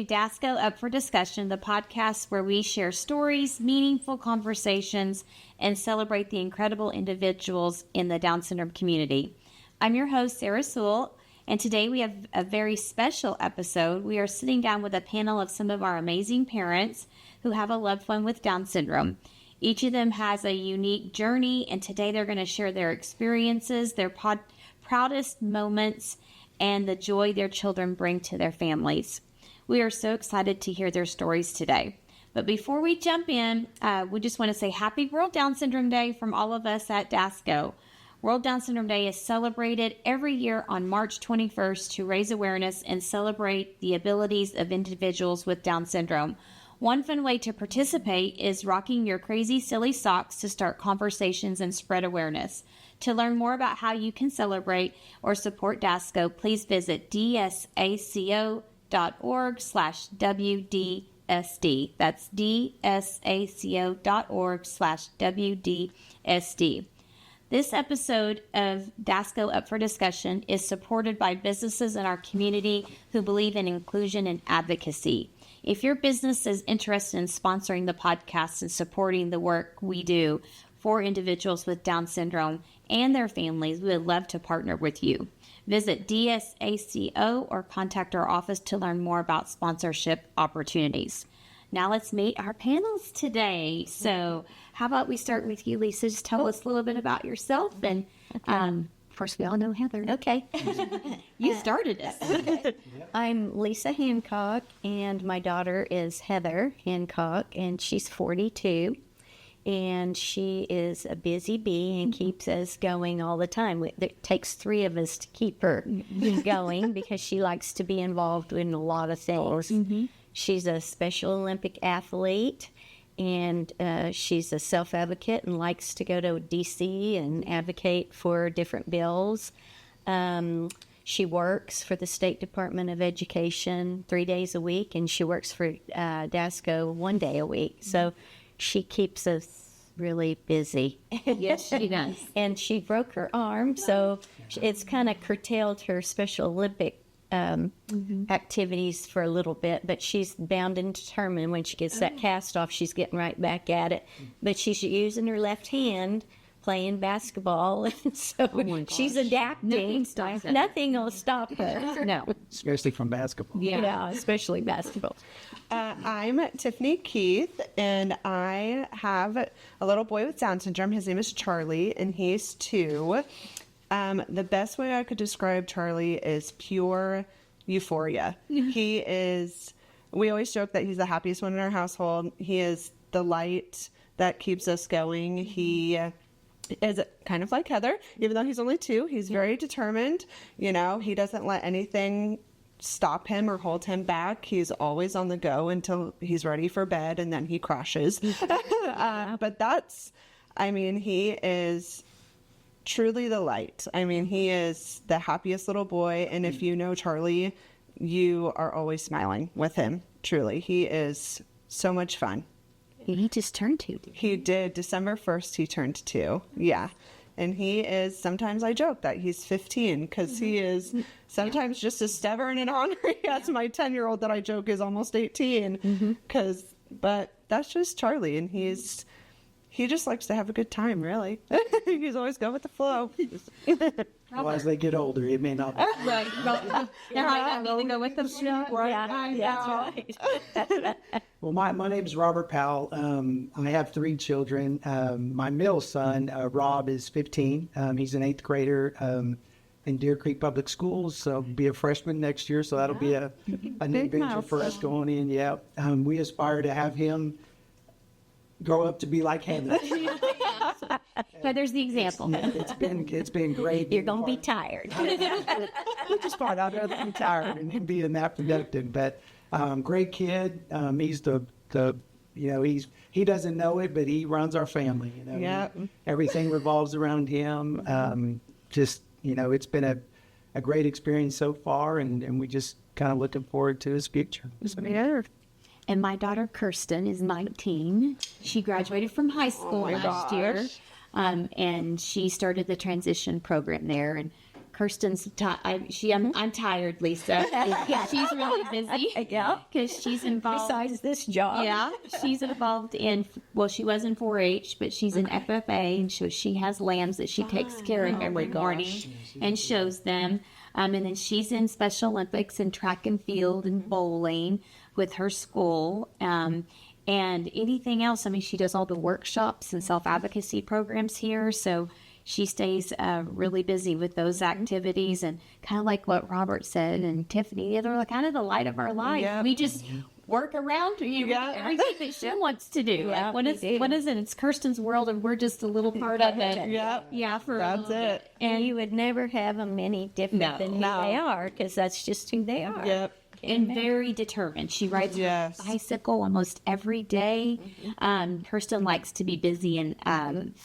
to DSACO Up for Discussion, the podcast where we share stories, meaningful conversations, and celebrate the incredible individuals in the Down syndrome community. I'm your host, Sarah Sewell, and today we have a very special episode. We are sitting down with a panel of some of our amazing parents who have a loved one with Down syndrome. Each of them has a unique journey, and today they're going to share their experiences, their proudest moments, and the joy their children bring to their families. We are so excited to hear their stories today. But before we jump in, we just want to say Happy World Down Syndrome Day from all of us at DSACO. World Down Syndrome Day is celebrated every year on March 21st to raise awareness and celebrate the abilities of individuals with Down syndrome. One fun way to participate is rocking your crazy, silly socks to start conversations and spread awareness. To learn more about how you can celebrate or support DSACO, please visit DSACO.org/WDSD. That's DSACO.org/WDSD. This episode of DSACO Up for Discussion is supported by businesses in our community who believe in inclusion and advocacy. If your business is interested in sponsoring the podcast and supporting the work we do for individuals with Down syndrome and their families, we would love to partner with you. Visit DSACO or contact our office to learn more about sponsorship opportunities. Now let's meet our panels today. So how about we start with you, Lisa? Just tell us a little bit about yourself. And of course, we all know Heather. Okay. You started it. I'm Lisa Hancock, and my daughter is Heather Hancock, and she's 42. And she is a busy bee and keeps us going all the time. It takes three of us to keep her going because she likes to be involved in a lot of things. Mm-hmm. She's a Special Olympic athlete, and she's a self-advocate and likes to go to D.C. and advocate for different bills. She works for the State Department of Education 3 days a week, and she works for DSACO 1 day a week. So she keeps us really busy. Yes, she does. And she broke her arm, so it's kind of curtailed her Special Olympic activities for a little bit, but she's bound and determined when she gets that cast off, she's getting right back at it. But she's using her left hand playing basketball, and so she's adapting. Nothing will stop her. No. Especially from basketball. Yeah, especially basketball. I'm Tiffany Keith, and I have a little boy with Down syndrome. His name is Charlie, and he's 2. The best way I could describe Charlie is pure euphoria. We always joke that he's the happiest one in our household. He is the light that keeps us going. He is kind of like Heather, even though he's only 2. He's very determined. You know, he doesn't let anything stop him or hold him back. He's always on the go until he's ready for bed, and then he crashes. But he is truly the light. I mean, he is the happiest little boy, and if you know Charlie, you are always smiling with him. Truly, he is so much fun. He just turned 2. He did. December 1st, he turned 2. Yeah. And he is, sometimes I joke that he's 15 because he is sometimes just as stubborn and ornery as my 10-year-old that I joke is almost 18. But that's just Charlie, and he just likes to have a good time, really. He's always go with the flow. Well, as they get older, it may not be. Right. Go with the flow. Right. That's right. Well, my name's Robert Powell. I have 3 children. My middle son, Rob, is 15. He's an 8th grader in Deer Creek Public Schools, so be a freshman next year. So that'll be a new adventure for us going in. Yeah. We aspire to have him grow up to be like Heather. Heather's the example. It's been great. You're going to be tired. Which is fine. I'd rather be tired and being that productive. But great kid. He's he doesn't know it, but he runs our family. Yeah. Everything revolves around him. It's been a great experience so far, and we just kind of looking forward to his future. Yeah. And my daughter, Kirsten, is 19. She graduated from high school last year, and she started the transition program there. And Kirsten's I'm tired, Lisa. Yeah, she's really busy. Yeah. Because she's involved. Besides this job. Yeah, she's involved in, well, she was in 4-H, but she's in FFA, and she has lambs that she takes care of every morning and shows them. And then she's in Special Olympics and track and field and bowling with her school. And anything else. I mean, she does all the workshops and self-advocacy programs here. So she stays really busy with those activities, and kind of like what Robert said and Tiffany, they're kind of the light of our life. Yeah. We just work around everything that she wants to do. Yeah, What is it? It's Kirsten's world, and we're just a little part of it. Yep. Yeah, That's it. And you would never have them any different than who they are, because that's just who they are. Yep. And very determined. She rides a bicycle almost every day. Kirsten likes to be busy and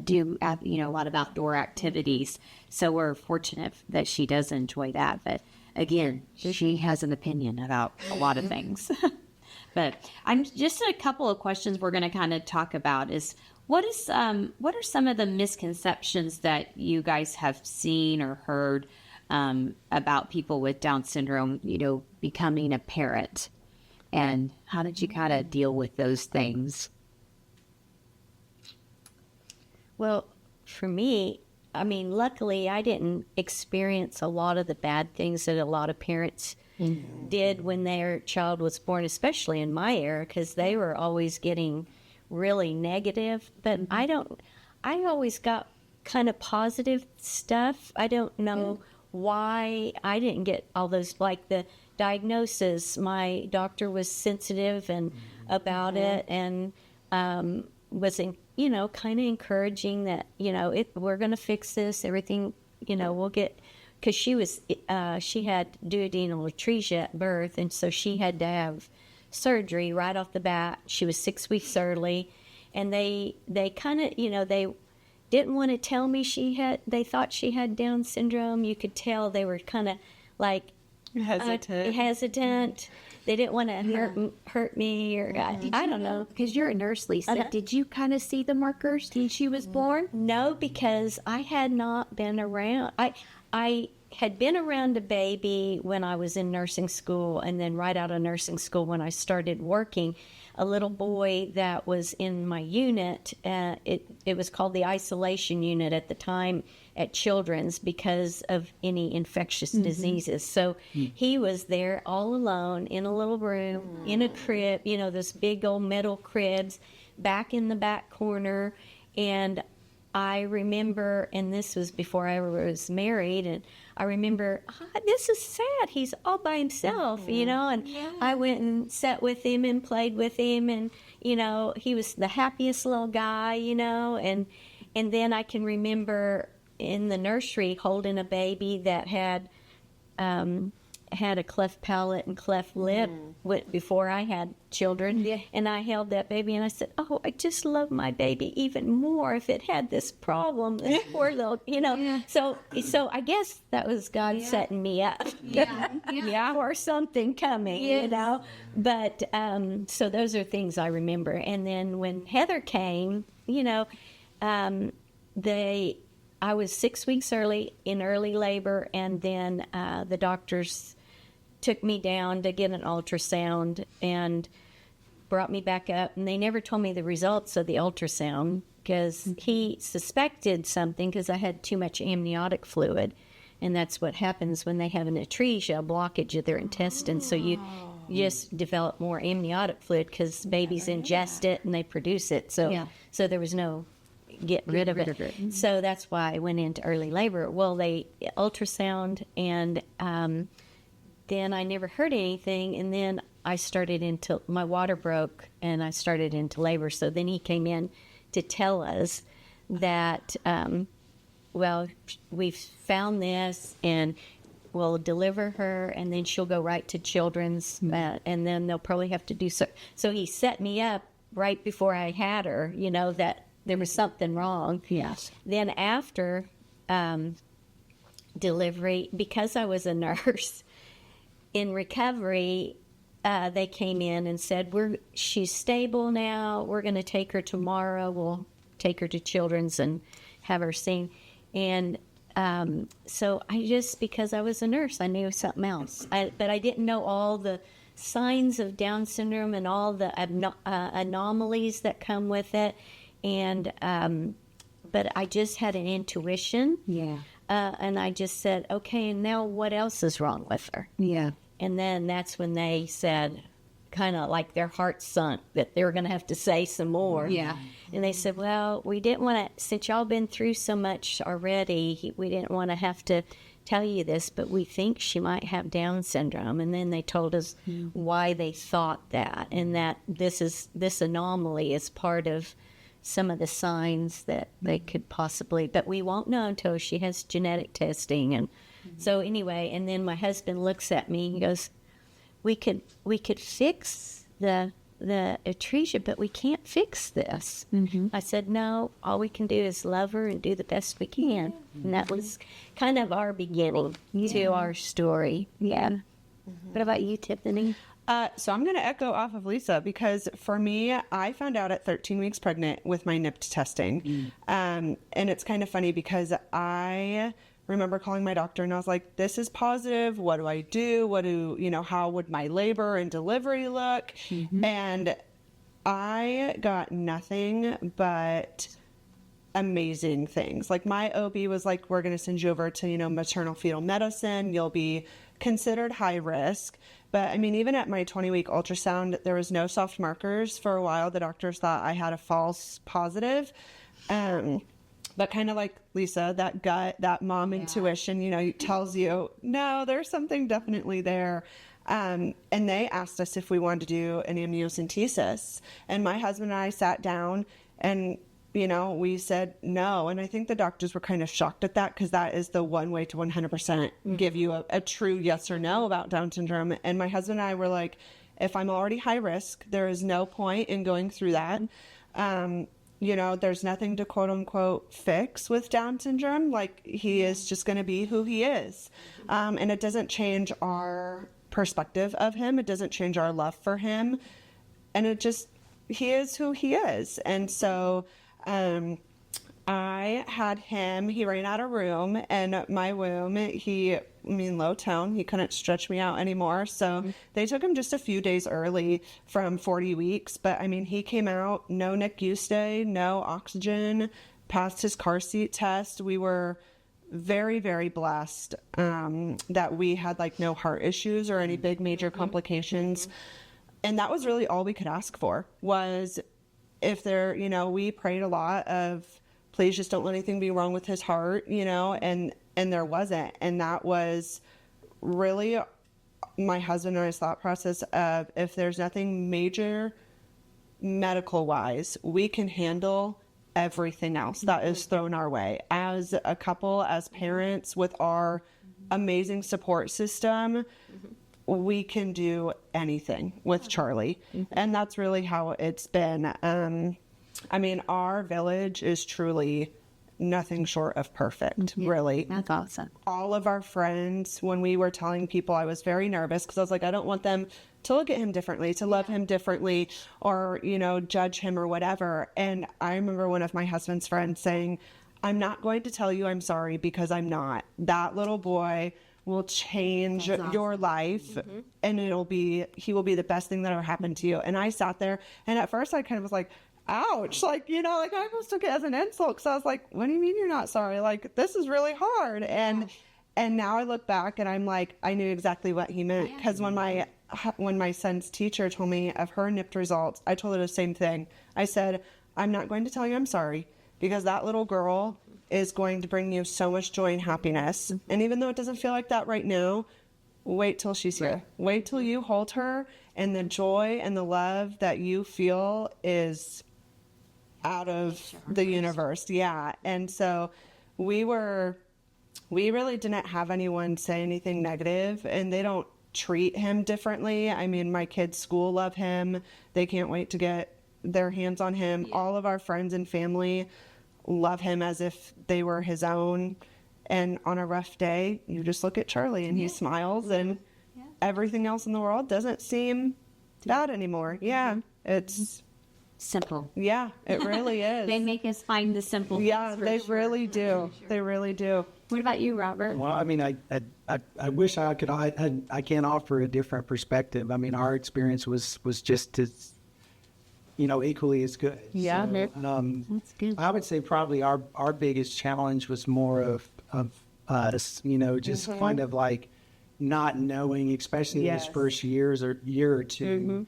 do a lot of outdoor activities. So we're fortunate that she does enjoy that. But again, she has an opinion about a lot of things. But I'm just a couple of questions we're going to kind of talk about is what are some of the misconceptions that you guys have seen or heard about people with Down syndrome, becoming a parent, and how did you kind of deal with those things? Well, for me, I mean, luckily I didn't experience a lot of the bad things that a lot of parents did when their child was born, especially in my era, because they were always getting really negative. But I always got kind of positive stuff. I don't know why I didn't get all those, like the diagnosis. My doctor was sensitive and about it, and was kind of encouraging that we're going to fix this, everything, we'll get, because she had duodenal atresia at birth, and so she had to have surgery right off the bat. She was 6 weeks early, and they kind of they didn't want to tell me they thought she had Down syndrome. You could tell they were kind of like hesitant. They didn't want to hurt me, or I don't know. Because you're a nurse, Lisa. Did you kind of see the markers when she was born? No, because I had not been around. I had been around a baby when I was in nursing school, and then right out of nursing school when I started working, a little boy that was in my unit. It was called the isolation unit at the time at Children's because of any infectious diseases. So he was there all alone in a little room, in a crib, those big old metal cribs, back in the back corner. And I remember, and this was before I was married, and I remember, this is sad. He's all by himself, and I went and sat with him and played with him, and, he was the happiest little guy, and then I can remember in the nursery holding a baby that had a cleft palate and cleft lip before I had children. Yeah. And I held that baby and I said, oh, I just love my baby even more if it had this problem. This poor little, Yeah. So I guess that was God setting me up for something coming, But so those are things I remember. And then when Heather came, I was 6 weeks early in early labor, and then the doctors took me down to get an ultrasound and brought me back up, and they never told me the results of the ultrasound because he suspected something because I had too much amniotic fluid, and that's what happens when they have an atresia, a blockage of their intestines. So you just develop more amniotic fluid because babies ingest it and they produce it. So there was no get rid of it. So that's why I went into early labor. Well, they ultrasound, and then I never heard anything, and then I started into, my water broke, and I started into labor. So then he came in to tell us that, we've found this, and we'll deliver her, and then she'll go right to Children's, and then they'll probably have to do so. So he set me up right before I had her, that there was something wrong. Yes. Then after delivery, because I was a nurse in recovery, they came in and said, she's stable now. We're going to take her tomorrow. We'll take her to Children's and have her seen. And So I just, because I was a nurse, I knew something else. But I didn't know all the signs of Down syndrome and all the anomalies that come with it. And, but I just had an intuition. Yeah. And I just said, okay, and now what else is wrong with her? Yeah. And then that's when they said, kind of like their heart sunk, that they were going to have to say some more. Yeah. And they said, well, we didn't want to, since y'all been through so much already, we didn't want to have to tell you this, but we think she might have Down syndrome. And then they told us why they thought that, and that this anomaly is part of some of the signs that they could possibly, but we won't know until she has genetic testing. And so anyway, and then my husband looks at me, he goes, we could fix the atresia, but we can't fix this. I said, no, all we can do is love her and do the best we can. And that was kind of our beginning to our story. Yeah. What about you, Tiffany? So I'm going to echo off of Lisa, because for me, I found out at 13 weeks pregnant with my NIPT testing. And it's kind of funny because I remember calling my doctor and I was like, this is positive. What do I do? How would my labor and delivery look? And I got nothing but amazing things. Like, my OB was like, we're going to send you over to, maternal fetal medicine. You'll be considered high risk. But I mean, even at my 20-week ultrasound, there was no soft markers. For a while, the doctors thought I had a false positive. But kind of like Lisa, that gut, that mom intuition, tells you, no, there's something definitely there. And they asked us if we wanted to do an amniocentesis. And my husband and I sat down and, we said no. And I think the doctors were kind of shocked at that, because that is the one way to 100% give you a true yes or no about Down syndrome. And my husband and I were like, if I'm already high risk, there is no point in going through that. There's nothing to quote unquote fix with Down syndrome. Like, he is just going to be who he is. And it doesn't change our perspective of him. It doesn't change our love for him. And he is who he is. And so, I had him, he ran out of room, and my womb, low tone, he couldn't stretch me out anymore. So they took him just a few days early from 40 weeks. But he came out, no NICU stay, no oxygen, passed his car seat test. We were very, very blessed that we had no heart issues or any big major complications. And that was really all we could ask for, was if there, we prayed a lot of, please just don't let anything be wrong with his heart, and there wasn't. And that was really my husband and I's thought process of, if there's nothing major medical wise, we can handle everything else that is thrown our way. As a couple, as parents, with our amazing support system, we can do anything with Charlie. And that's really how it's been. Our village is truly nothing short of perfect, really. That's awesome. All of our friends, when we were telling people, I was very nervous, because I was like, I don't want them to look at him differently, to love him differently, or, judge him or whatever. And I remember one of my husband's friends saying, I'm not going to tell you I'm sorry, because I'm not. That little boy will change your life, and he will be the best thing that ever happened to you. And I sat there, and at first I kind of was like, ouch, I almost took it as an insult, because I was like, what do you mean you're not sorry? This is really hard. And now I look back and I'm like, I knew exactly what he meant, because when my son's teacher told me of her NIPT results, I told her the same thing. I said, I'm not going to tell you I'm sorry, because that little girl is going to bring you so much joy and happiness. And even though it doesn't feel like that right now, wait till she's here. Wait till you hold her, and the joy and the love that you feel is out of the universe. Yeah. And so we really didn't have anyone say anything negative, and they don't treat him differently. My kids' school love him. They can't wait to get their hands on him. All of our friends and family love him as if they were his own. And on a rough day, you just look at Charlie and he smiles, and everything else in the world doesn't seem bad anymore. Yeah. It's simple. Yeah, it really is. They make us find the simple. Yeah, things for they sure. really do. They really do. What about you, Robert? Well, I mean, I wish I could. I can't offer a different perspective. I mean, our experience was just as, equally as good. Yeah. So, That's good. I would say probably our biggest challenge was more of us, just kind of like not knowing, especially in Yes. those first year or two.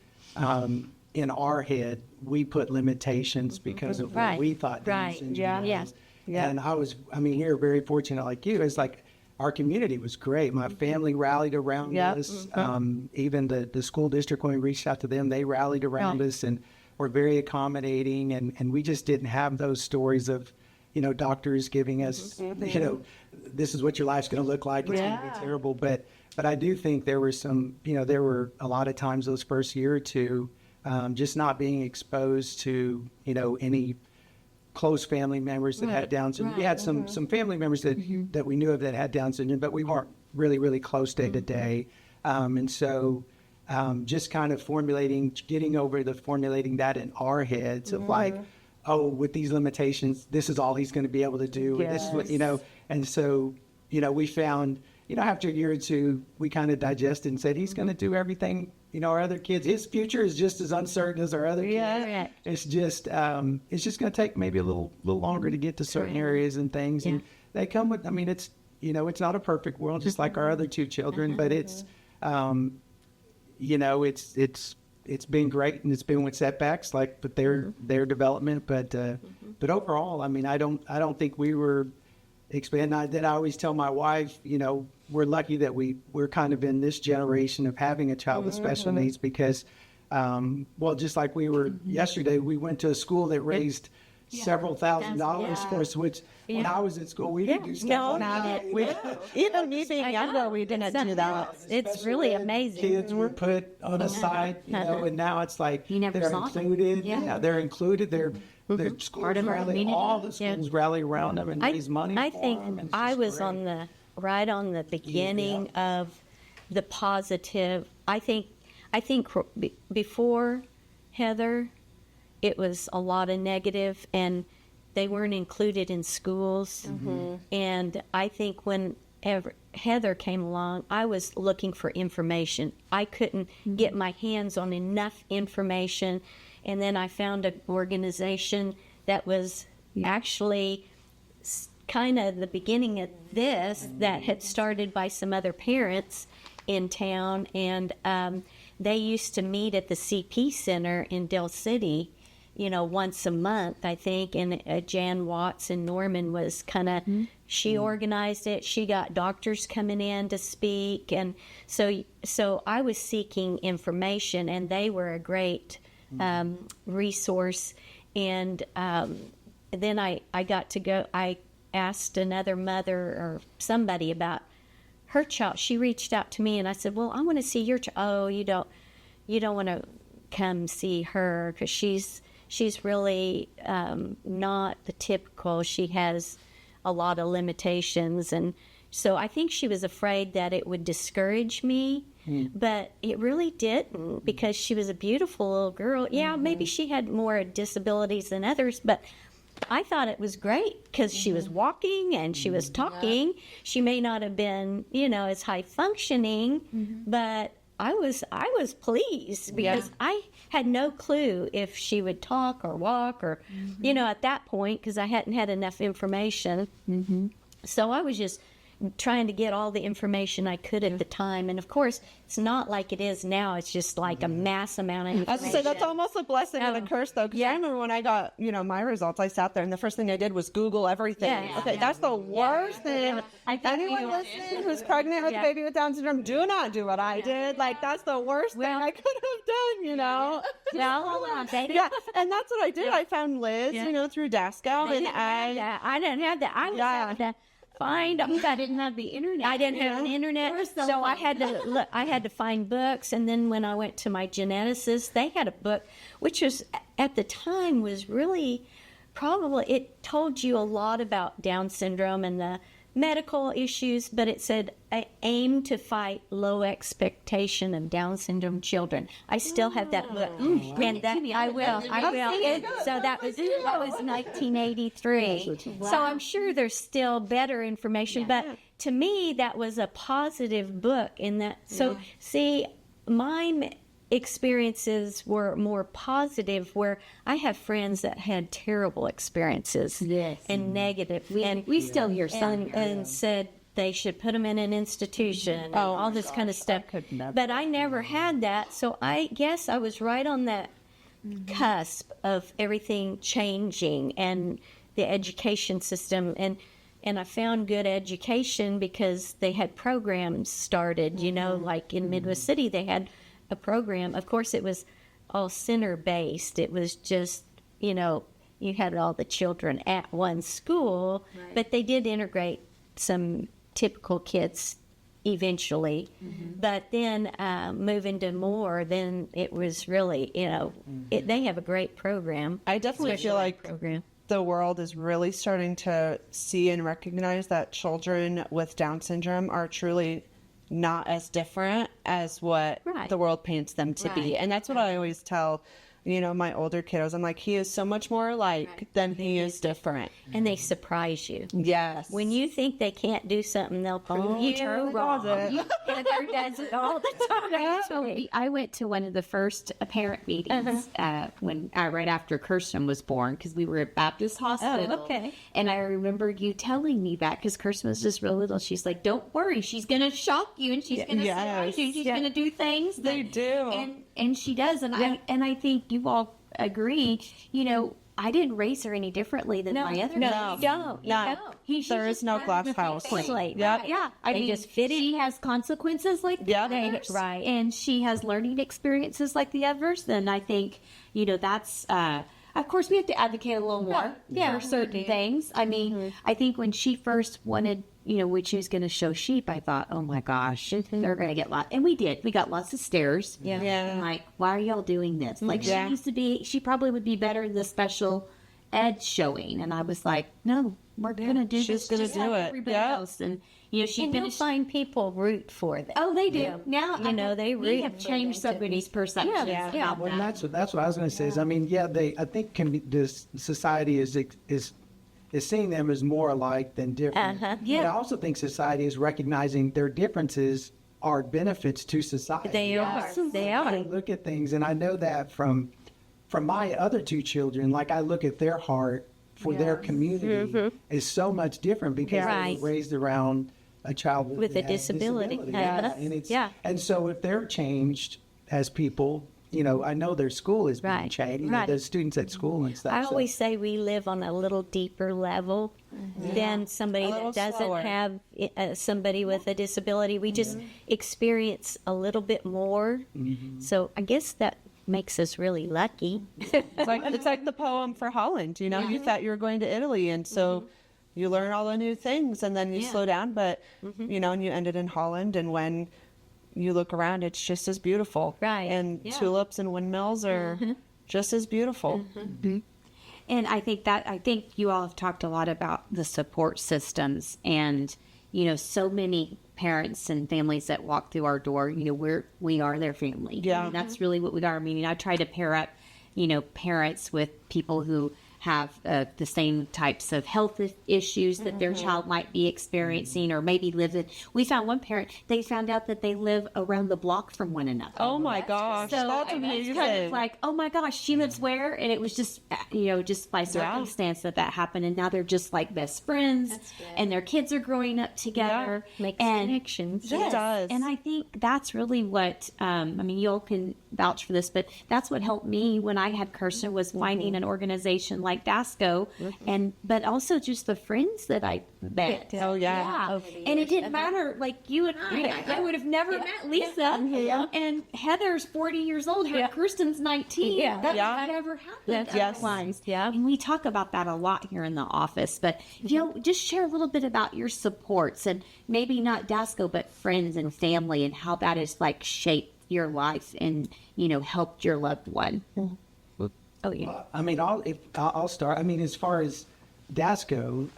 In our head, we put limitations because of what Right. we thought Down Right. syndrome Yeah. was. Yeah. Yeah. And here, very fortunate like you. It's like our community was great. My family rallied around Yeah. us. Even the school district, when we reached out to them, they rallied around us and were very accommodating. And we just didn't have those stories of, doctors giving us, this is what your life's going to look like. It's going to be terrible. But I do think there were there were a lot of times those first year or two, just not being exposed to, any close family members that had Down syndrome. We had some family members that we knew of that had Down syndrome, but we weren't really, really close day to day. And so just kind of formulating that in our heads of like, oh, with these limitations, this is all he's going to be able to do. And this is what, and so, we found, after a year or two, we kind of digested and said, he's going to do everything, our other kids, his future is just as uncertain as our other kids. Correct. It's just going to take maybe a little longer to get to certain areas and things. And they come with, it's, it's not a perfect world, just like our other two children, but it's, it's been great, and it's been with setbacks, but their development. But overall, I don't think we were expanding. That I always tell my wife, we're lucky that we're kind of in this generation of having a child with special needs because, just like we were yesterday, we went to a school that raised several $1,000s for us, which when I was at school, we didn't do stuff like that. Even me being younger, we didn't do that. It's really amazing. Kids were put on a side, and now it's like You never they're saw them. included. Yeah. They're included. They're schools Part of our rally, community. all the schools rally around them and raise money. I for think them, and it's I just was great. right on the beginning of the positive. I think before Heather, it was a lot of negative, and they weren't included in schools. And I think when Heather came along, I was looking for information. I couldn't get my hands on enough information. And then I found an organization that was actually kind of the beginning of this, that had started by some other parents in town. And they used to meet at the CP Center in Del City, once a month, I think. And Jan Watts in Norman was kind of, she organized it. She got doctors coming in to speak. And so I was seeking information, and they were a great resource. And then I got to go, I asked another mother or somebody about her child. She reached out to me, and I said, well, I want to see your child. Oh, you don't want to come see her because she's really not the typical. She has a lot of limitations. And so I think she was afraid that it would discourage me, but it really didn't, because she was a beautiful little girl. Yeah, maybe she had more disabilities than others, but I thought it was great because she was walking and she was talking. She may not have been, as high functioning, but I was pleased because I had no clue if she would talk or walk or, at that point, because I hadn't had enough information. So I was just trying to get all the information I could at the time. And of course, it's not like it is now. It's just like a mass amount of I information. was say that's almost a blessing and a curse, though, because I remember when I got, my results, I sat there and the first thing I did was Google everything. That's the worst thing. Anyone listening who's pregnant with a baby with Down syndrome, do not do what I did. Like, that's the worst thing I could have done, Well, hold on, baby. Yeah, and that's what I did. I found Liz, through DSACO, and I didn't have that. I was having to find. I didn't have the internet. I didn't have an internet, so I had to look. I had to find books, and then when I went to my geneticist, they had a book, which was at the time was really probably, it told you a lot about Down syndrome and the medical issues, but it said, I aim to fight low expectation of Down syndrome children. I still have that book. And that, I will. So that was 1983. So I'm sure there's still better information, but to me, that was a positive book in that. So see, mine experiences were more positive, where I have friends that had terrible experiences and negative, and We still hear some. and said they should put them in an institution and all this kind of stuff. But I never had that, so I guess I was right on that cusp of everything changing and the education system, and I found good education because they had programs started, like in Midwest City they had a program. Of course, it was all center-based. It was just, you had all the children at one school, but they did integrate some typical kids eventually. But then moving to more, then it was really, they have a great program. I definitely feel like program. the world is really starting to see and recognize that children with Down syndrome are truly not as different as what the world paints them to be. And that's what I always tell, my older kiddos. I'm like, he is so much more alike than he is different. And they surprise you. Yes. When you think they can't do something, they'll prove you wrong. Heather does it all the time. So I went to one of the first parent meetings when right after Kirsten was born, because we were at Baptist Hospital. Oh, okay. And I remember you telling me that, because Kirsten was just real little. She's like, "Don't worry, she's gonna shock you, and she's gonna surprise you. She's gonna do things." They do. And she does, and I think you all agree. I didn't raise her any differently than my other. No, you don't. There is no glass house. Yeah. They just fit in. She has consequences like the others, right. And she has learning experiences like the others. Then I think, that's, of course, we have to advocate a little more for certain things. I mean, I think when she first wanted, when she was going to show sheep, I thought, oh my gosh, they're going to get lots. And we did. We got lots of stares. Yeah. I'm like, why are y'all doing this? Like, she probably would be better in the special ed showing. And I was like, no, we're going to do She's this. gonna just do like it. everybody else. And, she And you'll finished. find people root for them. Oh, they do. Now, they we root have for changed them, somebody's perceptions. Yeah. Well, and that's what I was going to say. Is, I mean, I think this society is seeing them as more alike than different. But I also think society is recognizing their differences are benefits to society. They are. They are. I look at things, and I know that from my other two children. Like, I look at their heart for their community is so much different because they were raised around a child with a disability. And it's and so if they're changed as people, I know their school is being changed, the students at school and stuff. I always say we live on a little deeper level than somebody that doesn't have somebody with a disability. We just experience a little bit more. So I guess that makes us really lucky. It's like the poem for Holland. You thought you were going to Italy, and so you learn all the new things, and then you slow down. But and you ended in Holland, and when you look around, it's just as beautiful. Right. And tulips and windmills are just as beautiful. And I think you all have talked a lot about the support systems, and so many parents and families that walk through our door, we are their family. Yeah. I mean, that's really what we are. I mean, I try to pair up, parents with people who have the same types of health issues that their child might be experiencing, or maybe live in. We found one parent, they found out that they live around the block from one another. Oh my gosh, So that's it's amazing. kind of like, oh my gosh, she lives where? And it was just, just by circumstance that happened. And now they're just like best friends, and their kids are growing up together. Makes connections. It does. And I think that's really what, you all can vouch for this, but that's what helped me when I had Kirsten, was finding an organization like DSACO, but also just the friends that I met. Oh, yeah. And it didn't matter, like you and I would have never met Lisa. And Heather's 40 years old, Kirsten's 19. That would never happened. Yes. Yeah. And we talk about that a lot here in the office, but just share a little bit about your supports, and maybe not DSACO, but friends and family, and how that has like shaped your life and helped your loved one. I mean, I'll start. I mean, as far as DSACO,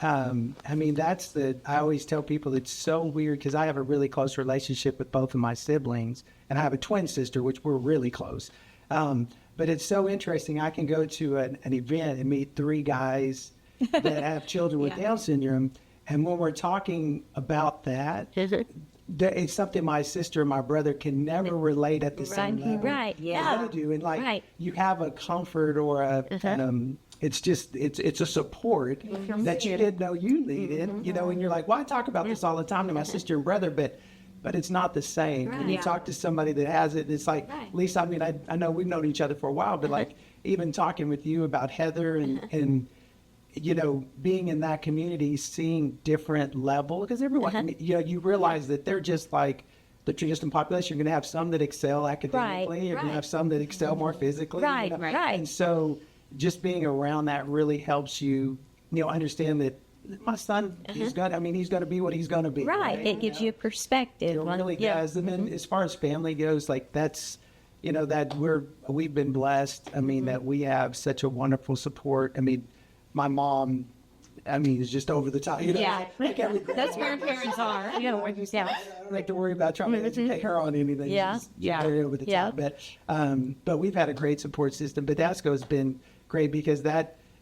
I mean, I always tell people it's so weird because I have a really close relationship with both of my siblings, and I have a twin sister, which we're really close. But it's so interesting. I can go to an event and meet 3 guys that have children with Down syndrome. And when we're talking about that, it's something my sister and my brother can never relate at the same level. Right. Yeah. They do. And you have a comfort or it's a support that you didn't know you needed, and you're like, well, I talk about this all the time to my sister and brother, but it's not the same. When you talk to somebody that has it, it's like, at least, I mean, I know we've known each other for a while, but like even talking with you about Heather and being in that community, seeing different level, because everyone, you realize that they're just like the traditional population. You're going to have some that excel academically, you're going to have some that excel more physically. Right. And so just being around that really helps you, understand that my son, he's going to be what he's going to be. Right. It gives you a perspective. It really does. And then as far as family goes, like that's, that we've been blessed. I mean, that we have such a wonderful support. I mean, my mom, is just over the top. That's where parents are. You don't have to worry about trying to educate her on anything. Very over the top. But we've had a great support system. But DSACO has been great because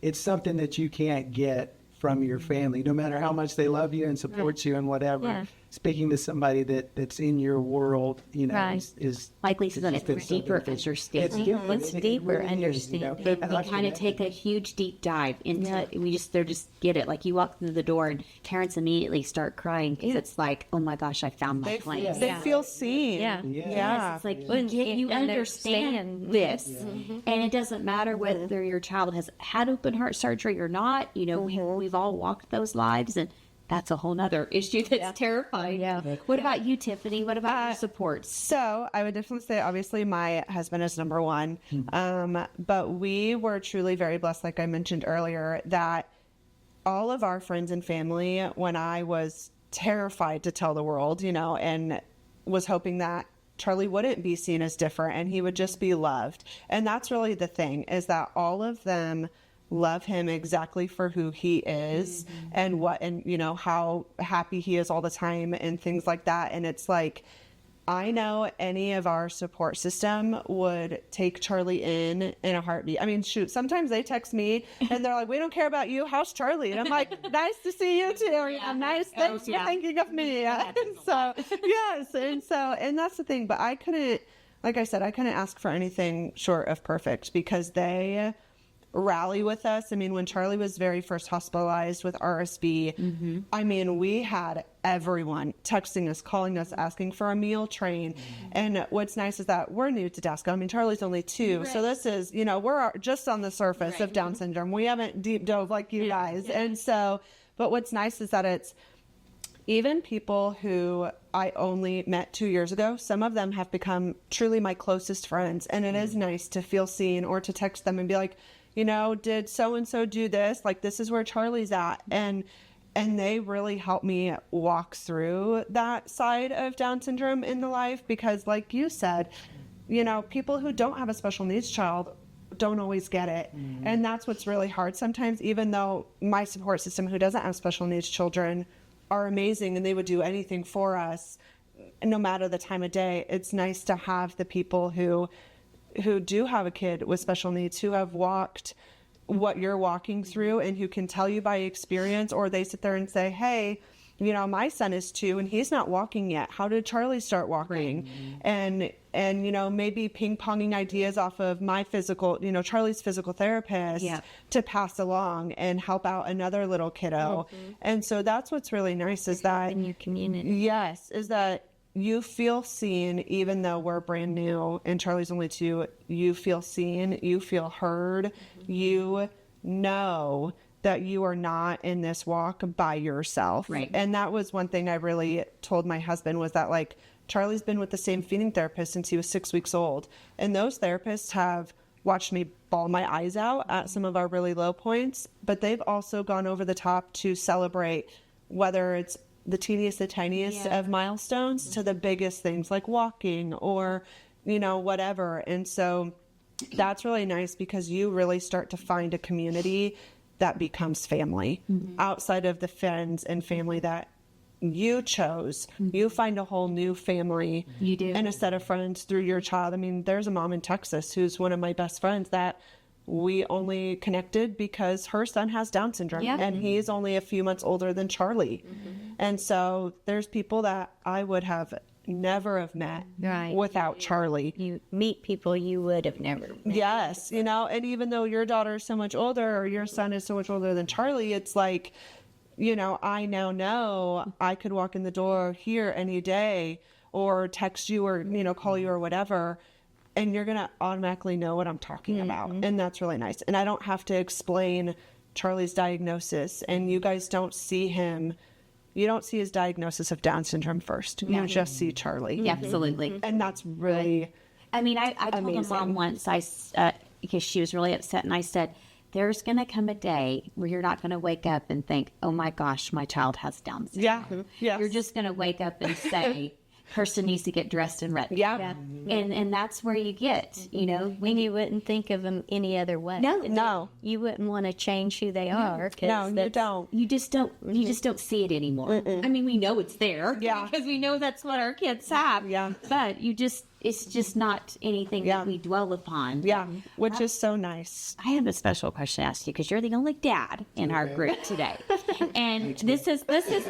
it's something that you can't get from your family, no matter how much they love you and support you and whatever. Speaking to somebody that's in your world, is like Lisa's on it, deeper understanding. It's deeper understanding. They kind of take a huge deep dive into. They just get it. Like you walk through the door and parents immediately start crying because it's like, oh my gosh, I found my place. They feel seen. It's like you understand this, and it doesn't matter whether your child has had open heart surgery or not. We've all walked those lives, and that's a whole nother issue that's terrifying. What about you, Tiffany? What about your supports? So I would definitely say, obviously, my husband is number one. But we were truly very blessed, like I mentioned earlier, that all of our friends and family, when I was terrified to tell the world, and was hoping that Charlie wouldn't be seen as different and he would just be loved. And that's really the thing, is that all of them love him exactly for who he is and how happy he is all the time and things like that. And it's like, I know any of our support system would take Charlie in a heartbeat. I mean, shoot, sometimes they text me and they're like, we don't care about you. How's Charlie? And I'm like, nice to see you too. Nice. Thanks for thinking of me. And so, yes. And that's the thing. But I couldn't ask for anything short of perfect because they rally with us. I mean, when Charlie was very first hospitalized with RSV, I mean, we had everyone texting us, calling us, asking for a meal train. And what's nice is that we're new to DSACO. I mean, Charlie's only 2. So this is, we're just on the surface of Down syndrome. We haven't deep dove like you guys. And so, but what's nice is that it's even people who I only met 2 years ago, some of them have become truly my closest friends. And it is nice to feel seen or to text them and be like, did so-and-so do this? Like, this is where Charlie's at. And they really helped me walk through that side of Down syndrome in the life because, like you said, people who don't have a special needs child don't always get it. And that's what's really hard sometimes, even though my support system who doesn't have special needs children are amazing and they would do anything for us, no matter the time of day. It's nice to have the people who do have a kid with special needs, who have walked what you're walking through and who can tell you by experience, or they sit there and say, hey, my son is 2 and he's not walking yet. How did Charlie start walking? And maybe ping-ponging ideas off of my Charlie's physical therapist to pass along and help out another little kiddo. And so that's what's really nice is that in your community. Yes, is that you feel seen, even though we're brand new and Charlie's only 2, you feel seen, you feel heard, you know that you are not in this walk by yourself. Right. And that was one thing I really told my husband was that, like, Charlie's been with the same feeding therapist since he was 6 weeks old. And those therapists have watched me bawl my eyes out at some of our really low points, but they've also gone over the top to celebrate, whether it's the teeniest, the tiniest of milestones to the biggest things like walking or, whatever. And so that's really nice because you really start to find a community that becomes family. Outside of the friends and family that you chose, you find a whole new family. You do. And a set of friends through your child. I mean, there's a mom in Texas who's one of my best friends that we only connected because her son has Down syndrome, Yeah. and he's only a few months older than Charlie. And so there's people that I would have never have met Right. without Charlie. You meet people you would have never met. Yes, you know, and even though your daughter is so much older or your son is so much older than Charlie, it's like, you know, I now know I could walk in the door here any day or text you or, you know, call you or whatever, and you're going to automatically know what I'm talking about. And that's really nice. And I don't have to explain Charlie's diagnosis, and you guys don't see him. You don't see his diagnosis of Down syndrome first. You just see Charlie. Absolutely. And that's really, I mean, I told Amazing. a mom once, because she was really upset, and I said, there's going to come a day where you're not going to wake up and think, oh my gosh, my child has Down syndrome. yeah. Yes. You're just going to wake up and say, person needs to get dressed and ready. Yeah. And that's where you get, you know, when You wouldn't think of them any other way. No. You wouldn't want to change who they are. 'Cause No, you that's- don't. you just don't see it anymore. I mean, we know it's there. Yeah. Because we know that's what our kids have. Yeah. But it's just not anything Yeah. that we dwell upon. Yeah. Which is so nice. I have a special question to ask you because you're the only dad in our group today. And this has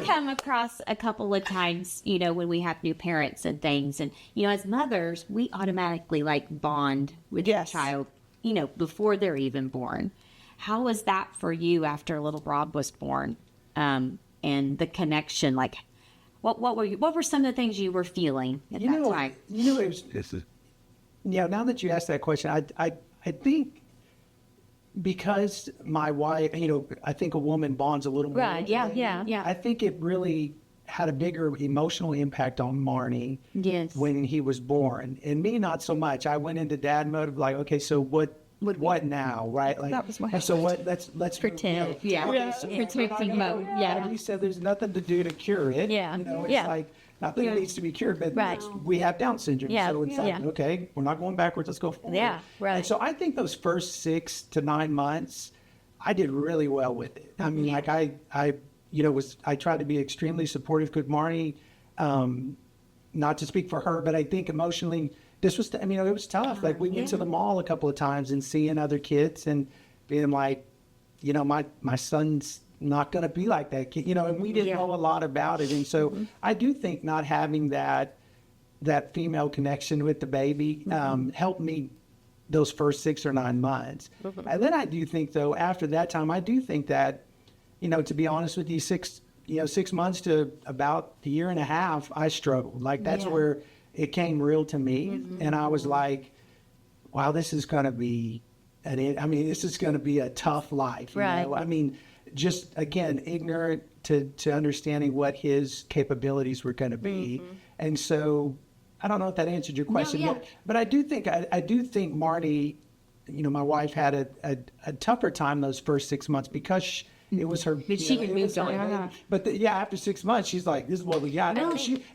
come across a couple of times, you know, when we have new parents and things. And, you know, as mothers, we automatically like bond with Yes. your child, you know, before they're even born. How was that for you after little Rob was born? And the connection, like what were some of the things you were feeling at that time? Now that you asked that question, I think because my wife, you know, I think a woman bonds a little more. Right, yeah. I think it really had a bigger emotional impact on Marnie Yes. when he was born, and me not so much. I went into dad mode of like, okay, so what now, right? Like, That was my and so what? Let's Pretend. Yeah. Okay, so Protecting mode. you said there's nothing to do to cure it. Yeah. You know, it's Yeah. like nothing needs to be cured, but Right. we have Down syndrome. Yeah. So it's like, Yeah. okay, we're not going backwards, let's go forward. Yeah, right. And so I think those first 6 to 9 months, I did really well with it. I mean, like I tried to be extremely supportive with Marnie, not to speak for her, but I think emotionally, it was tough. Like we went to the mall a couple of times and seeing other kids and being like, you know, my son's not going to be like that kid, you know, and we didn't know a lot about it. And so I do think not having that female connection with the baby helped me those first 6 or 9 months. And then I do think, though, after that time, I do think that, you know, to be honest with you, 6 months to about a year and a half, I struggled. Like that's where it came real to me. And I was like, wow, this is going to be, this is going to be a tough life. You Right. know? I mean, just, again, ignorant to understanding what his capabilities were going to be. And so I don't know if that answered your question, but I do think Marty, you know, my wife had a tougher time those first 6 months because it was her. But she had moved on. But after 6 months, she's like, "This is what we got."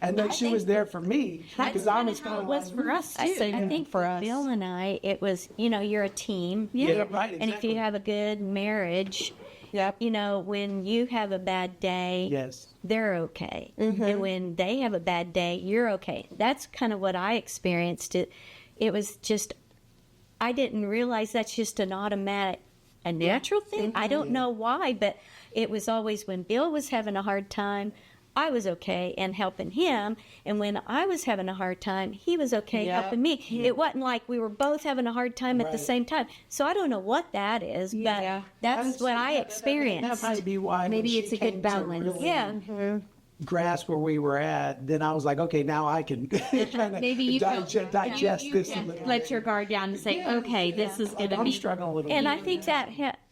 And then she was there for me because I was how it was for us too. I think for us. Bill and I, it was, you know, you're a team. Yeah, right. And if Exactly. you have a good marriage, Yep. you know, when you have a bad day, Yes. they're okay. And when they have a bad day, you're okay. That's kind of what I experienced. It was just, I didn't realize that's just a natural thing. I don't know why, but it was always when Bill was having a hard time, I was okay and helping him. And when I was having a hard time, he was okay helping me. It wasn't like we were both having a hard time at the same time. So I don't know what that is, but that's what I experienced. That might be why. Maybe when it's she a good came to balance. really Yeah. grasp where we were at, then I was like, okay, now I can kind of Maybe you digest this a little let bit. your guard down and say, okay, this is going to I'm be. struggling a little And bit. I think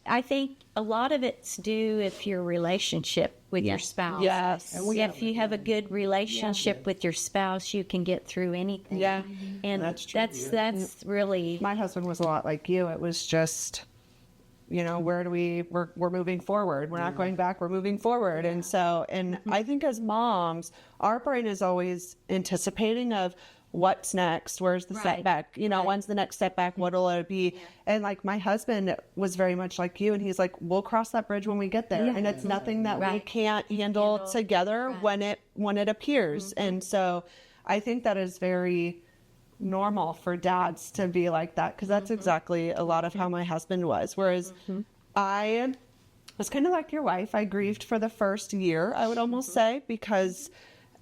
I think a lot of it's due if your relationship with your spouse. Yes. And we If you have a good relationship with your spouse, you can get through anything. Yeah. And That's true, that's really My husband was a lot like you. It was just, you know, we're moving forward. We're not going back. We're moving forward. And so, I think as moms, our brain is always anticipating of what's next? Where's the setback? You know, when's the next setback? What'll it be? And like my husband was very much like you, and he's like, we'll cross that bridge when we get there. And it's nothing that we can't handle together when it appears. And so I think that is very normal for dads to be like that, because that's exactly a lot of how my husband was. Whereas I was kind of like your wife. I grieved for the first year, I would almost say, because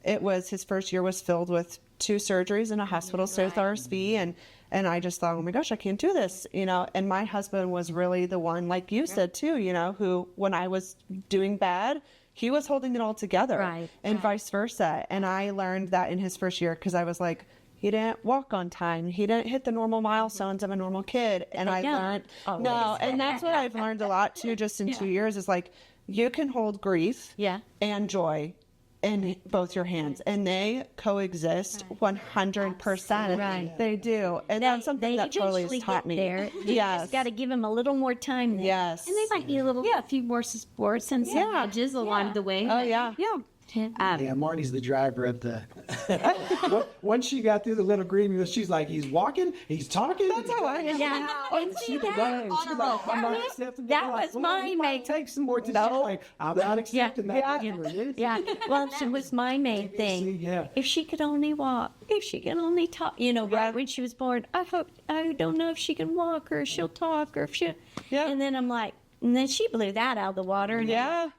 his first year was filled with 2 surgeries in a hospital stay with RSV, and I just thought, oh my gosh, I can't do this, you know. And my husband was really the one, like you said too, you know, who when I was doing bad, he was holding it all together, and vice versa. And I learned that in his first year, because I was like, he didn't walk on time, he didn't hit the normal milestones of a normal kid. And I learned and that's what I've learned a lot too, just in 2 years, is like, you can hold grief and joy in both your hands, and they coexist 100%. Right. They do. And that's something that Charlie has taught me. You just got to give them a little more time there. Yes. And they might need a few more supports and some edges along the way. Oh, yeah. Yeah, Marty's the driver of the. Once she got through the little green, she's like, he's walking, he's talking. That's how I am. Yeah. And see that? That was my main. Take some more to like, I'm not accepting that. Yeah. Well, it was my main thing. Yeah. If she could only walk, if she could only talk, you know, right when she was born, I don't know if she can walk or if she'll talk or if she. Yeah. And then I'm like, and then she blew that out of the water. And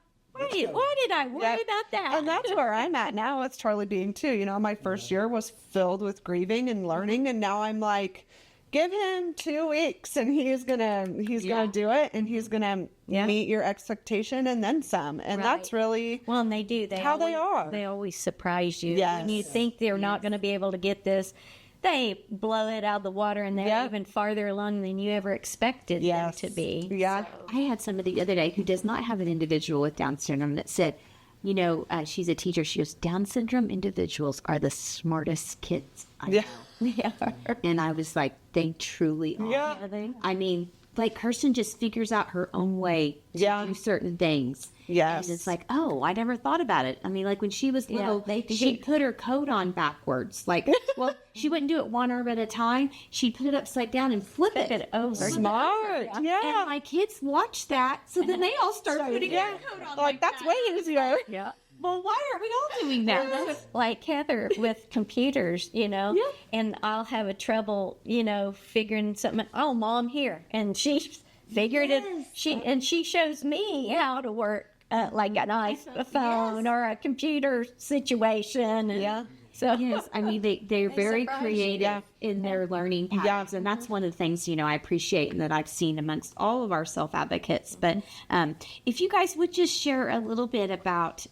why did I worry about that? And that's where I'm at now with Charlie being 2. You know, my first year was filled with grieving and learning, and now I'm like, give him 2 weeks and he's gonna do it, and he's gonna meet your expectation and then some. And that's really and they do. They always surprise you. Yes. When you think they're not going to be able to get this, they blow it out of the water, and they're even farther along than you ever expected them to be. Yeah. I had somebody the other day who does not have an individual with Down syndrome that said, you know, she's a teacher. She goes, Down syndrome individuals are the smartest kids I know. They are. And I was like, they truly are. Yeah. I mean, like, Kirsten just figures out her own way to do certain things. Yes. And it's like, oh, I never thought about it. I mean, like when she was little, she'd put her coat on backwards. Like, well, she wouldn't do it one arm at a time. She'd put it upside down and flip it over. Smart. Yeah. And my kids watched that, so then they all started putting their coat on. Like that's way easier. Yeah. Well, why are we all doing that? Like Heather with computers, you know, and I'll have a trouble, you know, figuring something. Oh, Mom, here, and she figured it. She shows me how to work like an iPhone or a computer situation. And so yes, I mean they're very creative in their learning paths, and that's one of the things, you know, I appreciate and that I've seen amongst all of our self-advocates. But if you guys would just share a little bit about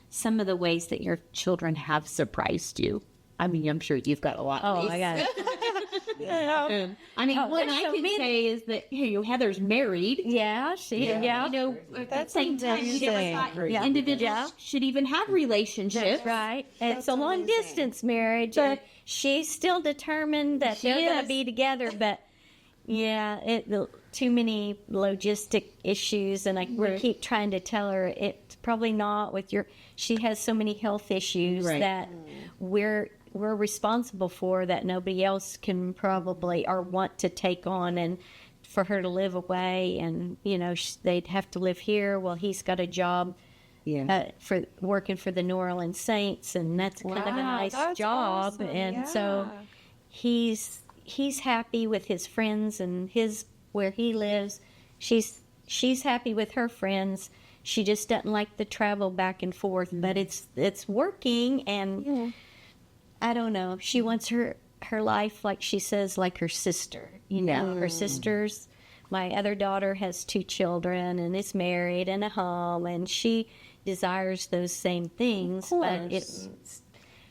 some of the ways that your children have surprised you. I mean, I'm sure you've got a lot. Oh my God. I mean, what I can say is that Heather's married. Yeah, she. Yeah. You know, That's same time she never thought individuals should even have relationships. Right. It's a long distance marriage. But she's still determined that they're going to be together. But too many logistic issues, and we keep trying to tell her it's probably not with she has so many health issues that we're responsible for that nobody else can probably or want to take on, and for her to live away, and you know they'd have to live here. Well, he's got a job for working for the New Orleans Saints, and that's kind of a nice job. Awesome. And so he's happy with his friends and where he lives. She's happy with her friends. She just doesn't like the travel back and forth, but it's working, and I don't know. She wants her life, like she says, like her sister. You know, her sisters. My other daughter has 2 children and is married and a home, and she desires those same things. But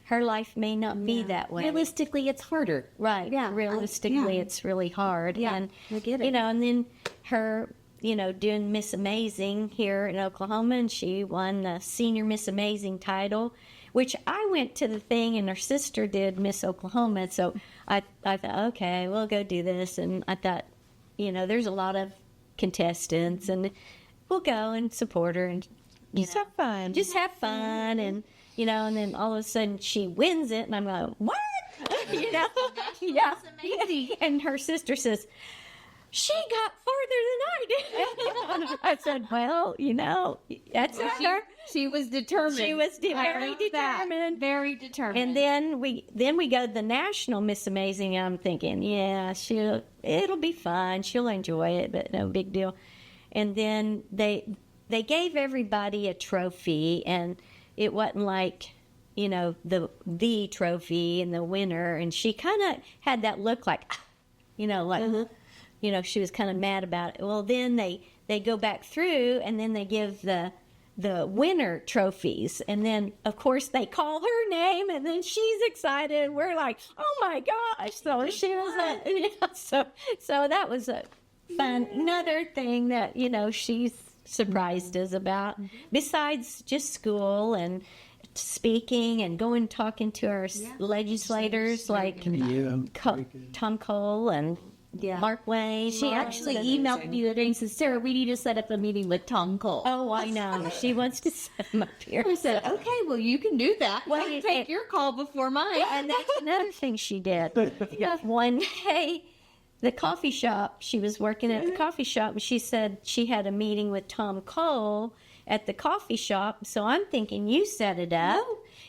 her life may not be that way. Realistically, it's harder. Right. Yeah. Realistically, it's really hard. Yeah. And, I get it. you know, and then her, you know, doing Miss Amazing here in Oklahoma, and she won the Senior Miss Amazing title, which I went to the thing, and her sister did Miss Oklahoma. So I thought, okay, we'll go do this. And I thought, you know, there's a lot of contestants, and we'll go and support her and Just have fun. Just have fun, and you know, and then all of a sudden she wins it, and I'm like, what? you know, yeah, amazing. And her sister says, she got farther than I did. I said, well, you know, that's her. She was determined. She was very determined. Very determined. And then we go to the National Miss Amazing. I'm thinking, yeah, it'll be fun. She'll enjoy it, but no big deal. And then they gave everybody a trophy, and it wasn't like, you know, the trophy and the winner. And she kind of had that look like, you know, like, you know, she was kind of mad about it. Well, then they go back through, and then they give the winner trophies, and then of course they call her name, and then she's excited. We're like, oh my gosh! So she was so that was a fun another thing that, you know, she's surprised us about. Besides just school and speaking and going talking to our legislators like Tom Cole and Mark Wayne. She actually emailed me the other day and said, Sarah, we need to set up a meeting with Tom Cole. Oh, I know. She wants to set him up here. I said, okay, well, you can do that. Well, I'll take your call before mine. And that's another thing she did. One day, the coffee shop, she was working at the coffee shop, and she said she had a meeting with Tom Cole at the coffee shop. So I'm thinking you set it up.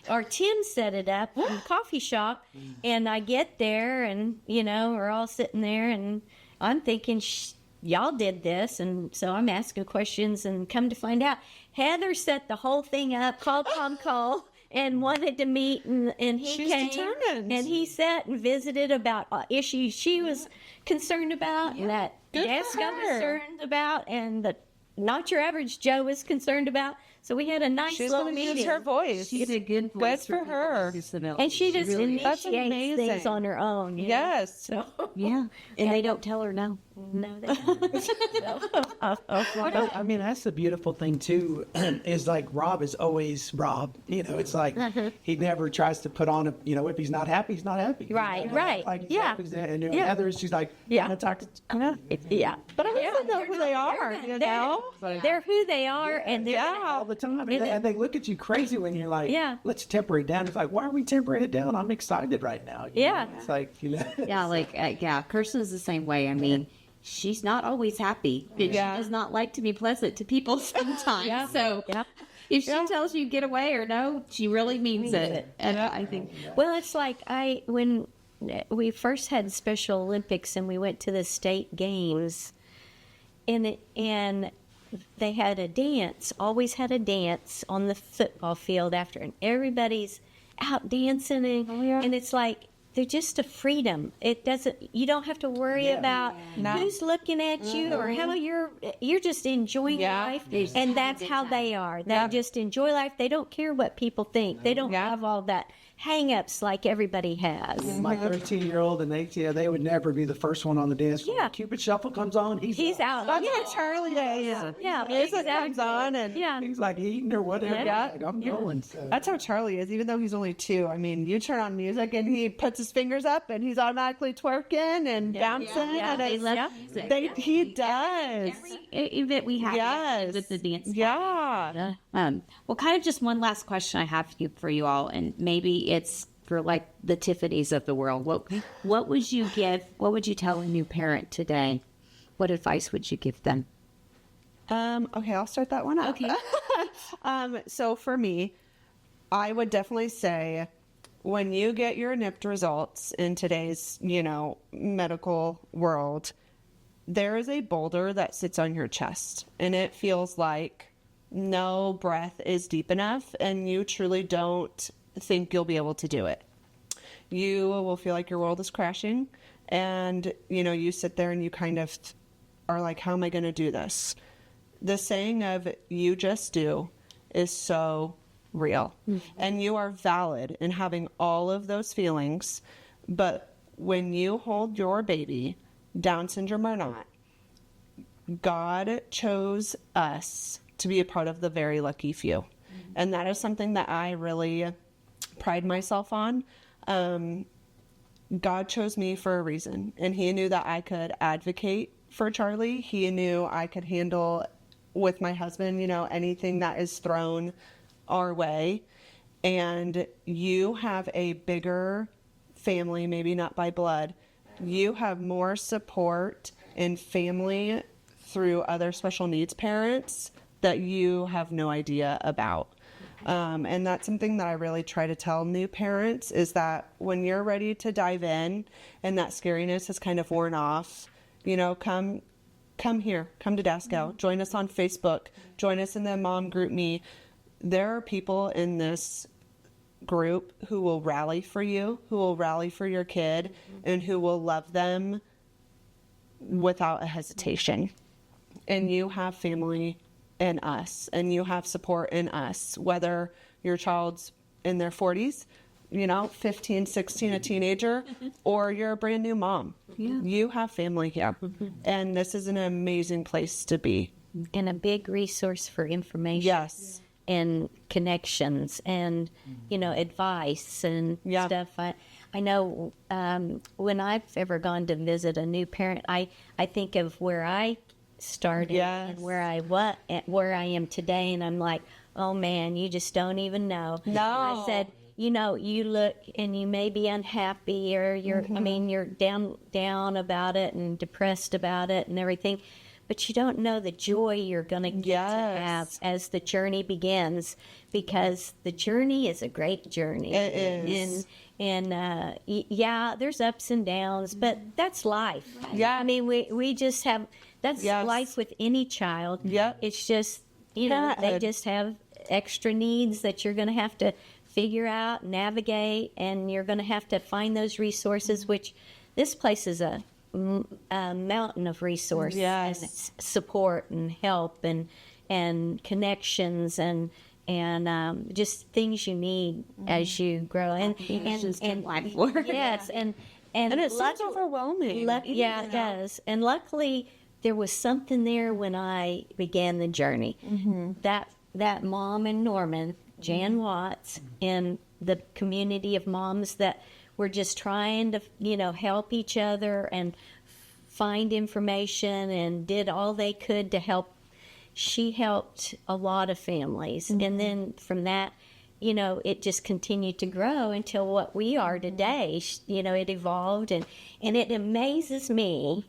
Or Tim set it up in the coffee shop, and I get there, and, you know, we're all sitting there, and I'm thinking, y'all did this, and so I'm asking questions, and come to find out, Heather set the whole thing up, called Tom Cole, and wanted to meet, and he came, determined. and he sat and visited about issues she was concerned about, and that DSACO was concerned about, and the Not Your Average Joe was concerned about. So we had a nice She's little going to meeting. use her voice. She did a good voice. Good for her. And she just That's initiates amazing. things on her own. You know? Yes. So, Yeah. And they don't tell her no. no, they don't. I mean, that's the beautiful thing too, is like Rob is always Rob. You know, it's like he never tries to put on a, you know, if he's not happy, he's not happy. Right, right. Like, Yeah. And you know, Yeah. Heather, she's like, Yeah. I'm talk to, Yeah. But I also know who they are, you know? They're who they are, and they're all the time. And they look at you crazy when you're like, Yeah. let's temper it down. It's like, why are we tempering it down? I'm excited right now. You Yeah. know? It's like, you know. Yeah, like, Kirsten's the same way. I mean, she's not always happy. She does not like to be pleasant to people sometimes. Yeah. So Yeah. if she tells you get away or no, she really means it. And I think, Well, it's like when we first had Special Olympics and we went to the state games, and they had a dance, always had a dance on the football field after, and everybody's out dancing, and it's like they're just a freedom. It doesn't, you don't have to worry about who's looking at you or how you're just enjoying life, and that's how they are. They just enjoy life. They don't care what people think. They don't have all that hang-ups like everybody has. My 13-year-old and they would never be the first one on the dance floor. Yeah. Cupid Shuffle comes on, he's out. That's what Charlie is. Yeah, Music comes on, and he's like eating or whatever. Yeah. Like, I'm going. So. that's how Charlie is, even though he's only 2. I mean, you turn on music and he puts his fingers up and he's automatically twerking and bouncing. And they it's- love music. he does. Every event we have Yes. with the dance. Yeah. Well, kind of just one last question I have for you all, and maybe it's for like the Tiffany's of the world. What would you give? What would you tell a new parent today? What advice would you give them? Okay, I'll start that one up. Okay. So for me, I would definitely say when you get your NIPT results in today's, you know, medical world, there is a boulder that sits on your chest, and it feels like no breath is deep enough, and you truly don't think you'll be able to do it. You will feel like your world is crashing, and, you know, you sit there and you kind of are like, how am I going to do this? The saying of you just do is so real. And you are valid in having all of those feelings. But when you hold your baby, Down syndrome or not, God chose us to be a part of the very lucky few. And that is something that I really pride myself on. God chose me for a reason, and he knew that I could advocate for Charlie. He knew I could handle with my husband, you know, anything that is thrown our way. And you have a bigger family, maybe not by blood, you have more support in family through other special needs parents that you have no idea about. And that's something that I really try to tell new parents, is that when you're ready to dive in and that scariness has kind of worn off, you know, come here, come to DSACO, join us on Facebook, join us in the Mom Group Me. There are people in this group who will rally for you, who will rally for your kid, and who will love them without a hesitation. And you have family in us, and you have support in us, whether your child's in their 40s, you know, 15, 16, a teenager, or you're a brand new mom. Yeah. You have family here. And this is an amazing place to be. And a big resource for information. Yes. And connections and, you know, advice and stuff. I know when I've ever gone to visit a new parent, I think of where I started and where I am today, and I'm like, oh man, you just don't even know. No. I said, you know, you look and you may be unhappy, or you're down about it and depressed about it and everything, but you don't know the joy you're going to get to have as the journey begins, because the journey is a great journey. It is. And there's ups and downs, but that's life. Yeah. I mean, we just have, that's life with any child. Yeah. It's just, you know, they just have extra needs that you're going to have to figure out, navigate, and you're going to have to find those resources, which this place is a mountain of resources and support and help and connections and just things you need as you grow and life work. Yes, and it sounds overwhelming. It does. And luckily, there was something there when I began the journey. That mom in Norman, Jan Watts, in the community of moms that were just trying to, you know, help each other and find information and did all they could to help. She helped a lot of families. And then from that, you know, it just continued to grow until what we are today. You know, it evolved, and it amazes me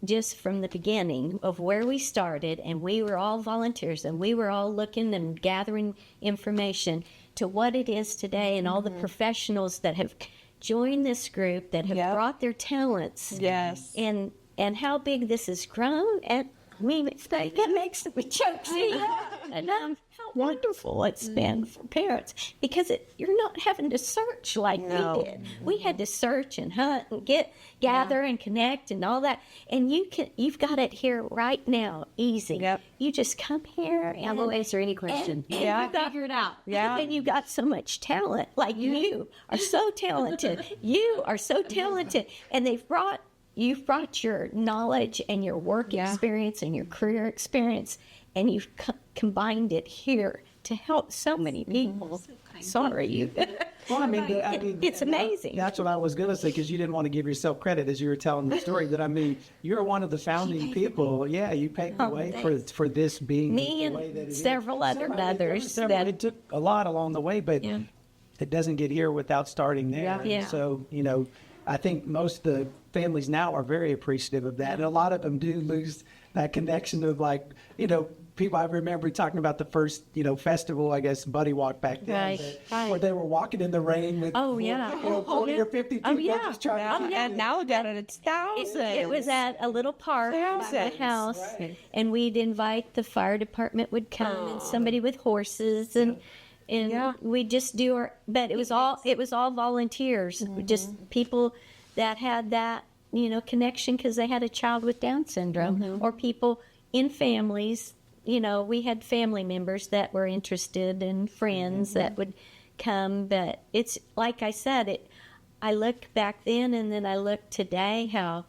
just from the beginning of where we started, and we were all volunteers and we were all looking and gathering information, to what it is today, and all the professionals that have joined this group, that have brought their talents. Yes. And how big this has grown. And I mean, it makes me choke. And how wonderful it's been for parents, because you're not having to search like we did. We had to search and hunt and gather and connect and all that. And you've got it here right now, easy. Yep. You just come here and We'll answer any question. you Figure it out. And you got so much talent. Like you are so talented. You are so talented. And you've brought your knowledge and your work experience and your career experience, and you've combined it here to help so many people. Sorry. Well, I mean, it's amazing. That's what I was going to say, because you didn't want to give yourself credit as you were telling the story. That, I mean, you're one of the founding people. Yeah, you paved the way for this being Me the way that it and is. several other mothers. It took a lot along the way, but it doesn't get here without starting there. Yeah. So, you know, I think most of the families now are very appreciative of that. And a lot of them do lose that connection of, like, you know, people, I remember talking about the first, you know, festival, I guess, Buddy Walk back then. Where they were walking in the rain with 40 or 50 people just trying to... And now down it's thousands. It was at a little park by the house, and we'd invite the fire department would come and somebody with horses and we'd just do but it was all volunteers, just people that had that, you know, connection because they had a child with Down syndrome, or people in families. You know, we had family members that were interested and friends that would come. But it's like I said, I look back then and then I look today how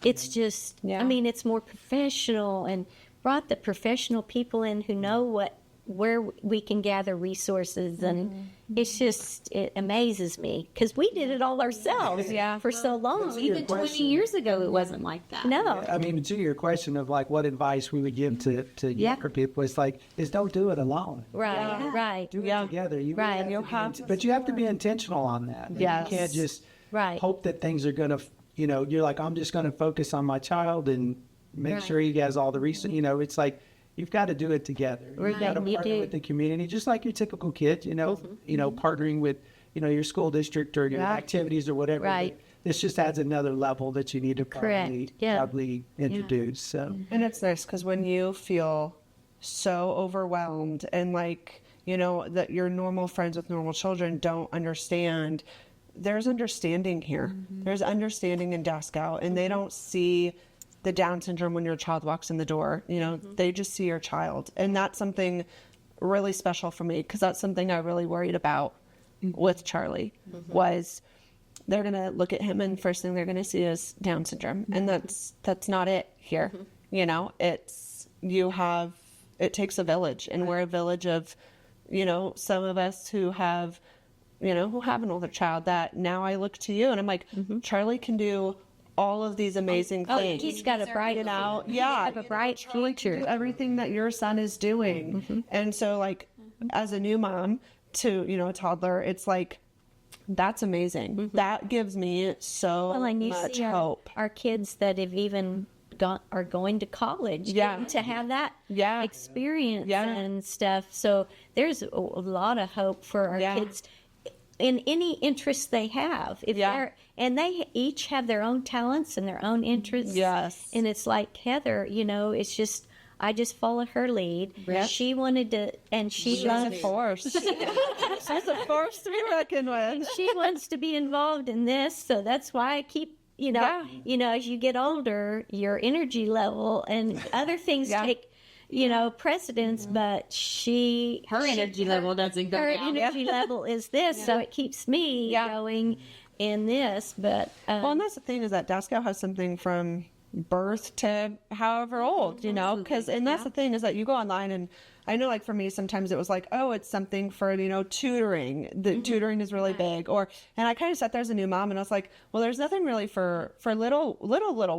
it's just, I mean, it's more professional and brought the professional people in who know where we can gather resources. And it's just, it amazes me because we did it all ourselves for so long. Even 20 years ago, it wasn't like that. No. I mean, to your question of, like, what advice we would give to younger people, it's like, don't do it alone. Right. Do it together. But But you have to be intentional on that. Yes. You can't just Right. hope that things are going to, you're like, I'm just going to focus on my child and make sure he has all the research. It's like, you've got to do it together. You've got to you partner do. with the community, just like your typical kid, partnering with, your school district or your activities or whatever. Right. This just adds another level that you need to probably, Correct. Yeah. probably introduce. So. And it's nice because when you feel so overwhelmed and like, that your normal friends with normal children don't understand, there's understanding here. There's understanding in DSACO, and they don't see the Down syndrome when your child walks in the door. They just see your child. And that's something really special for me because that's something I really worried about with Charlie was they're going to look at him and first thing they're going to see is Down syndrome. And that's not it here. It takes a village, and we're a village of, some of us who have an older child that now I look to you and I'm like, Charlie can do all of these amazing things. He's got a bright Yeah. a bright future. Do everything that your son is doing. And so like as a new mom to, a toddler, it's like, that's amazing. That gives me so Well, and you much see hope. our kids that have even are going to college to have that experience and stuff. So there's a lot of hope for our kids in any interest they have. And they each have their own talents and their own interests. Yes. And it's like Heather, it's just, I just followed her lead. Yep. She wanted to, and she's a force. She's a force to be reckoned with. she wants to be involved in this, so that's why I keep as you get older, your energy level and other things take precedence, but Her energy level doesn't go her down. energy level is this, so it keeps me going in this. But Well, and that's the thing is that DSACO has something from birth to however old, because, and that's the thing is that you go online and I know like for me, sometimes it was like, oh, it's something for, tutoring. The tutoring is really big and I kind of sat there as a new mom and I was like, well, there's nothing really for little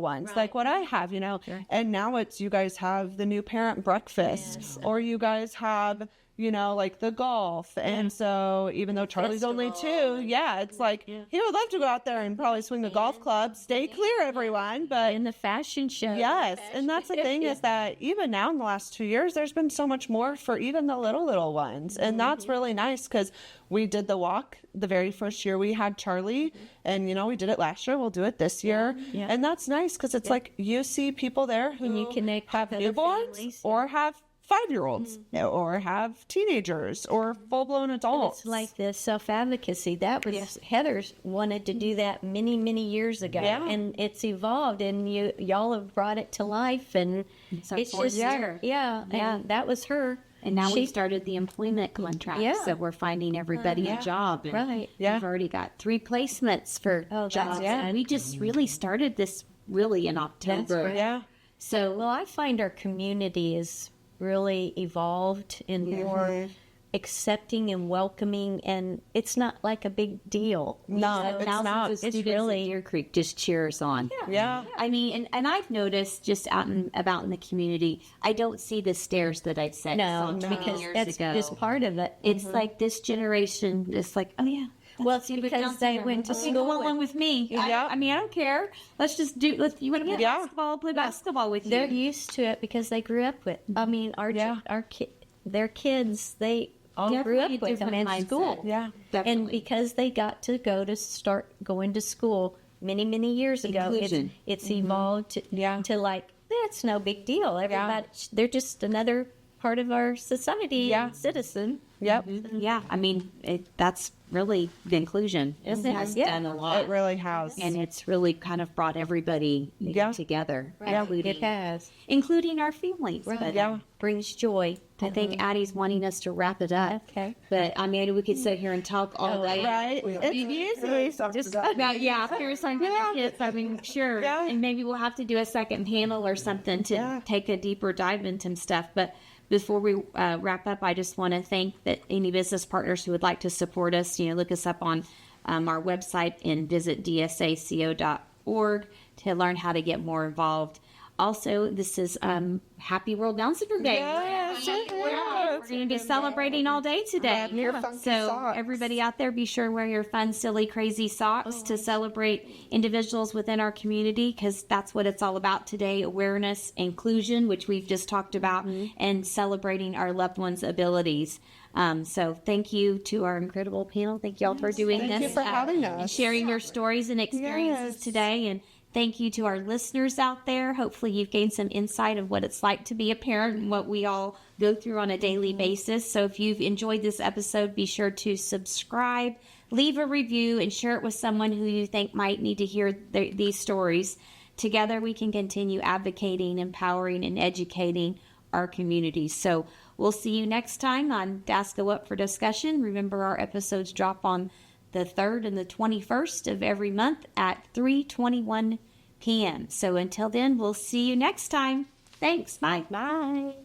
ones like what I have, and now it's, you guys have the new parent breakfast or you guys have, like the golf. And so even though Charlie's only 2, it's like, he would love to go out there and probably swing the golf club, stay clear everyone, but in the fashion show. yes. And that's the thing is that even now in the last 2 years, there's been so much more for even the little ones. And that's really nice because we did the walk the very first year we had Charlie and, we did it last year. We'll do it this year. Yeah. And that's nice because it's like you see people there who you connect have with other newborns families. or have 5-year-olds or have teenagers or full-blown adults. It's like the self-advocacy. That was Heather's wanted to do that many, many years ago. Yeah. And it's evolved and y'all have brought it to life and it's fourth just year. and that was her. And now we started the employment contract, so we're finding everybody a job. And Right. We've already got 3 placements for jobs. And we just really started this really in October. Yeah. So, well, I find our community is really evolved and more accepting and welcoming, and it's not like a big deal. No, it's not. The students really at Deer Creek just cheers on. Yeah. I mean, and I've noticed just out and about in the community, I don't see the stares that I'd set No, saw 20 because years that's ago. just part of it. It's like this generation is like, oh yeah. Well, it's because they went to Okay, school go along with me. Yeah. I mean, I don't care. Let's just do. You want to play basketball? Play basketball with They're you. used to it because they grew up with. I mean, their kids, they all grew up Definitely a with them different in mindset. school. Yeah. And Definitely. because they got to start going to school many years ago, Inclusion. it's evolved to like, it's no big deal. Everybody, they're just another part of our society and citizen. Yep. Yeah, I mean, that's really the inclusion. It has done a lot. It really has. And it's really kind of brought everybody together, It has. including our families. But Yeah. Brings joy. I think Addie's wanting us to wrap it up. Okay. But I mean, we could sit here and talk all day. Right. It's easy. Just about kids. I mean, sure. Yeah. And maybe we'll have to do a second panel or something to take a deeper dive into some stuff. But before we wrap up, I just want to thank that any business partners who would like to support us. Look us up on our website and visit DSACO.org to learn how to get more involved. Also, this is Happy World Down Syndrome Day. Yes, it is. We're going to be celebrating all day today. Your funky So socks. everybody out there, be sure to wear your fun, silly, crazy socks to celebrate individuals within our community, because that's what it's all about today: awareness, inclusion, which we've just talked about, and celebrating our loved ones' abilities. So thank you to our incredible panel. Thank you all for doing this. Thank you for having and us. sharing your stories and experiences Yes. today. And thank you to our listeners out there. Hopefully you've gained some insight of what it's like to be a parent and what we all go through on a daily basis. So if you've enjoyed this episode, be sure to subscribe, leave a review, and share it with someone who you think might need to hear these stories. Together we can continue advocating, empowering, and educating our communities. So we'll see you next time on DSACO Up for Discussion. Remember, our episodes drop on the 3rd and the 21st of every month at 3:21 p.m. So until then, we'll see you next time. Thanks. Bye. Bye.